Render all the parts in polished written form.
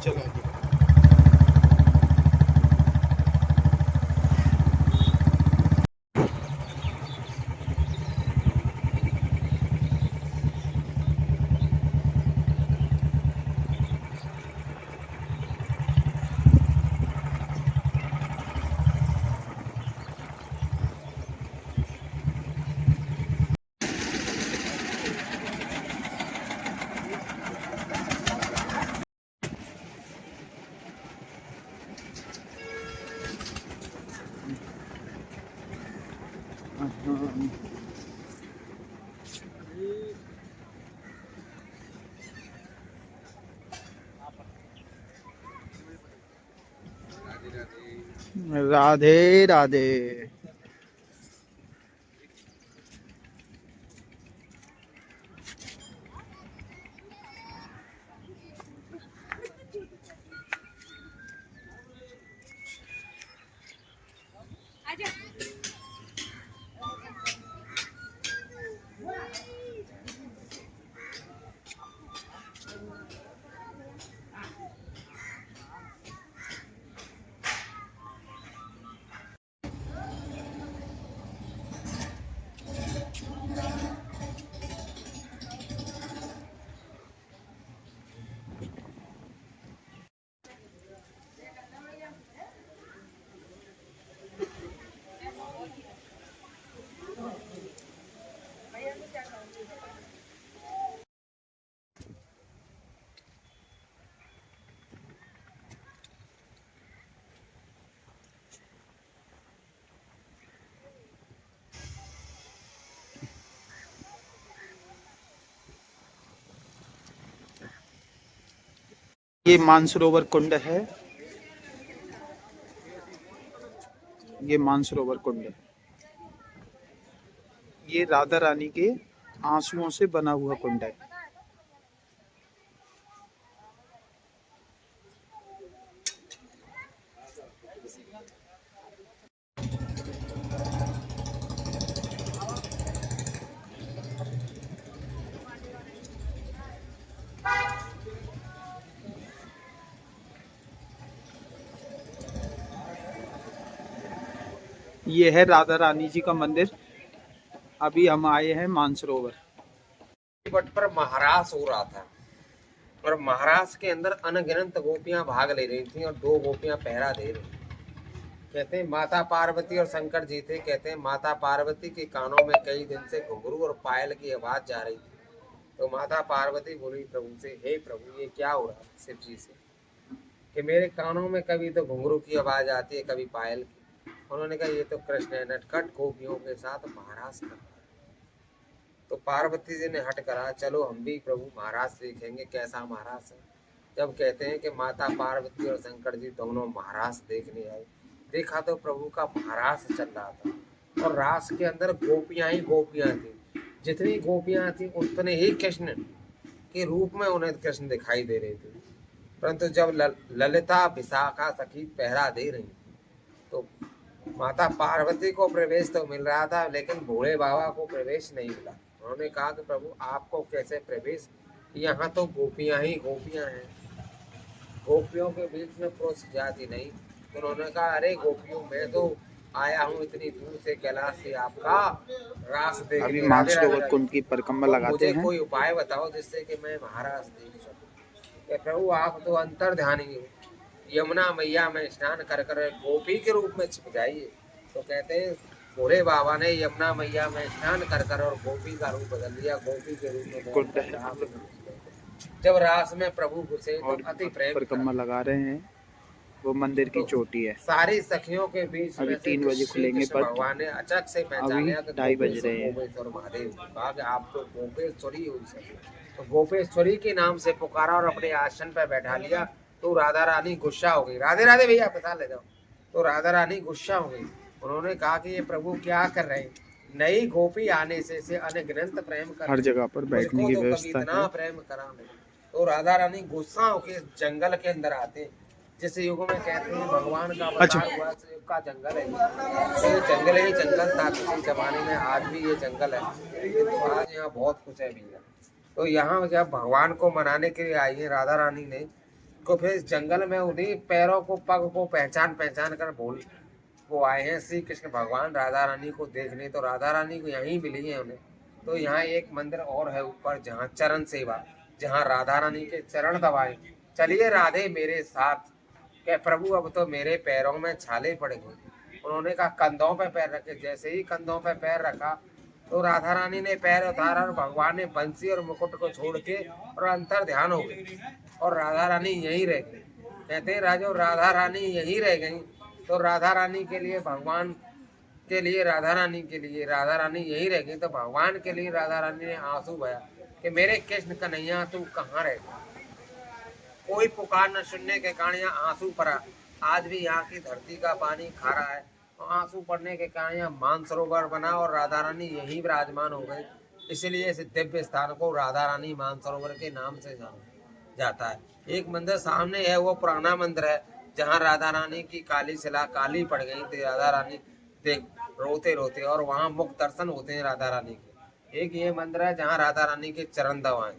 चलो आगे। राधे राधे। ये मानसरोवर कुंड है। ये मानसरोवर कुंड है। ये राधा रानी के आंसुओं से बना हुआ कुंड है। ये है राधा रानी जी का मंदिर। अभी हम आए हैं मानसरोवर। बट पर महारास हो रहा था और महारास के अंदर अनगिनत गोपियां भाग ले रही थी और 2 गोपियां पहरा दे रही। कहते हैं माता पार्वती और शंकर जी थे। कहते हैं माता पार्वती के कानों में कई दिन से घुंघरू और पायल की आवाज जा रही थी। तो माता पार्वती बोली प्रभु से, हे प्रभु, ये क्या हो रहा है शिव जी से कि मेरे कानों में कभी तो घुंघरू की आवाज आती है, कभी पायल की। उन्होंने कहा ये तो कृष्ण है, नटखट गोपियों के साथ महारास कर रहा है। तो पार्वती जी ने हट करा, चलो हम भी प्रभु महाराज देखेंगे कैसा महाराज है। जब कहते हैं कि माता पार्वती और शंकर जी दोनों महाराज देखने आए, देखा तो प्रभु का महाराज चल रहा था और रास के अंदर गोपियां ही गोपियां थी। जितनी गोपियां थी उतने ही कृष्ण के रूप में उन्हें कृष्ण दिखाई दे रहे थे। परंतु जब ललिता विशाखा सखी पहरा दे रही तो माता पार्वती को प्रवेश तो मिल रहा था, लेकिन भोले बाबा को प्रवेश नहीं मिला। उन्होंने कहा कि प्रभु आपको कैसे प्रवेश, यहाँ तो गोपियां ही गोपियां हैं, गोपियों के बीच में पुरुष जाति नहीं। तो उन्होंने कहा अरे गोपियों, मैं तो आया हूँ इतनी दूर से कैलाश से आपका रास देखने। अभी मानसरोवर कुंड की परिक्रमा लगाते मुझे हैं। कोई उपाय बताओ जिससे कि मैं महाराज देख सकूं। प्रभु आप तो अंतर्ध्यानी हो, यमुना मैया में स्नान कर कर गोपी के रूप में छिप जाइए। तो कहते हैं भोले बाबा ने यमुना मैया में स्नान कर कर और गोपी का रूप बदल लिया। गोपी के रूप में कुंड है। जब रास में प्रभु घुसे तो अति प्रेम परिक्रमा लगा रहे हैं। वो मंदिर की चोटी है। सारी सखियों के बीच अभी 3 बजे खुलेंगे पट। भगवान ने अचानक से पहचान लिया कि 2:30 बज रहे हैं। गोपेश्वर महादेव कहा कि आप तो गोपेश्वरी हुई सके। तो गोपेश्वरी के नाम से पुकारा और अपने आसन पर बैठा लिया। तो राधा रानी गुस्सा हो गई, राधे राधे भैया पता ले जाओ। तो राधा रानी गुस्सा हो गई। उन्होंने कहा कि ये प्रभु क्या कर रहे हैं, नई गोपी आने से अनगिनत प्रेम कर, हर जगह पर बैठने की तो व्यवस्था इतना है। प्रेम करा नहीं। तो राधा रानी गुस्सा होकर जंगल के अंदर आते, जिस युग में कहते हैं भगवान का अवतार हुआ का जंगल है। तो ये जंगल ही जंगल था किसी जमाने में, आज भी ये जंगल है, लेकिन तो आज यहाँ बहुत कुछ है भैया। तो यहाँ जब भगवान को मनाने के लिए आई है राधा रानी ने, को फिर इस जंगल में उन्हीं पैरों को पग को पहचान पहचान कर बोल वो आए हैं श्री कृष्ण भगवान राधा रानी को देखने। तो राधा रानी को यहीं मिली है उन्हें। तो यहाँ एक मंदिर और है ऊपर जहाँ चरण सेवा, जहाँ राधा रानी के चरण दबाए। चलिए राधे मेरे साथ के प्रभु अब तो मेरे पैरों में छाले पड़ गए। उन्होंने कहा कंधों पे पैर रखे। जैसे ही कंधों पे पैर रखा तो राधा रानी ने पैर उतारा और भगवान ने बंसी और मुकुट को छोड़ के और अंतर ध्यान हो गई और राधा रानी यहीं रह गई। कहते हैं राजो राधा रानी यहीं रह गई। तो राधा रानी के लिए भगवान के लिए राधा रानी के लिए राधा रानी यहीं रह गई। तो भगवान के लिए राधा रानी ने आंसू बहाया कि मेरे कृष्ण कन्हैया तू कहाँ रह गया। कोई पुकार न सुनने के कारण यहाँ आंसू पड़ा। आज भी यहाँ की धरती का पानी खारा है और आंसू पड़ने के कारण यहाँ मानसरोवर बना और राधा रानी यहीं विराजमान हो गई। इसलिए इस दिव्य स्थान को राधा रानी मानसरोवर के नाम से जाना जाता है। एक मंदिर सामने है, वो पुराना मंदिर है जहाँ राधा रानी की काली शिला काली पड़ गई थी। राधा रानी देख रोते रोते और वहाँ मुक्त दर्शन होते हैं राधा रानी के। एक ये मंदिर है जहाँ राधा रानी के चरण दबाए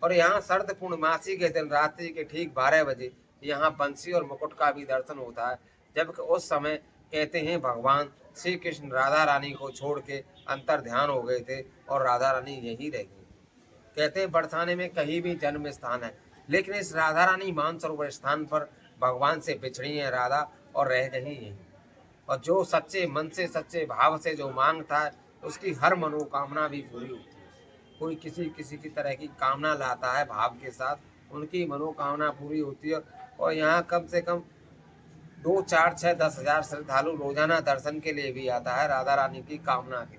और यहाँ शरद पूर्णमासी के दिन रात्रि के ठीक 12 बजे यहाँ बंसी और मुकुट का भी दर्शन होता है। जबकि उस समय कहते हैं भगवान श्री कृष्ण राधा रानी को छोड़ के अंतर ध्यान हो गए थे और राधा रानी यहीं रह गई। कहते हैं बरसाने में कहीं भी जन्म स्थान है, लेकिन इस राधा रानी मानसरोवर स्थान पर भगवान से बिछड़ी है राधा और रह गई है। और जो सच्चे मन से सच्चे भाव से जो मांगता है उसकी हर मनोकामना भी पूरी होती है। कोई किसी किसी की तरह की कामना लाता है भाव के साथ, उनकी मनोकामना पूरी होती है। और यहाँ कम से कम 2, 4, 6, 10 हजार श्रद्धालु रोजाना दर्शन के लिए भी आता है राधा रानी की कामना के।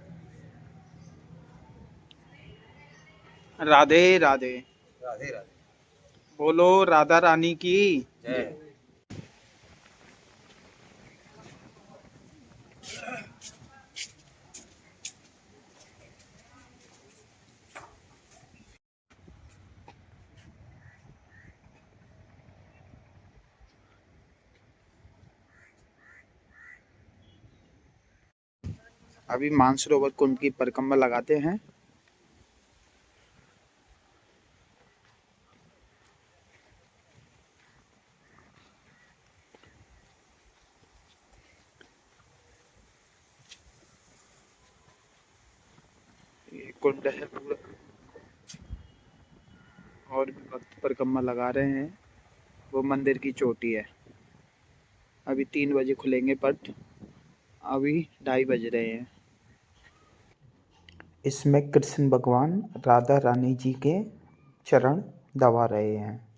राधे राधे। राधे राधे। बोलो राधा रानी की जय। अभी मानसरोवर कुंड की परिक्रमा लगाते हैं। ये कुंड है पूरा और भी भक्त परिक्रमा लगा रहे हैं। वो मंदिर की चोटी है। अभी 3 बजे खुलेंगे पट, अभी 2:30 बज रहे हैं। इसमें कृष्ण भगवान राधा रानी जी के चरण दबा रहे हैं।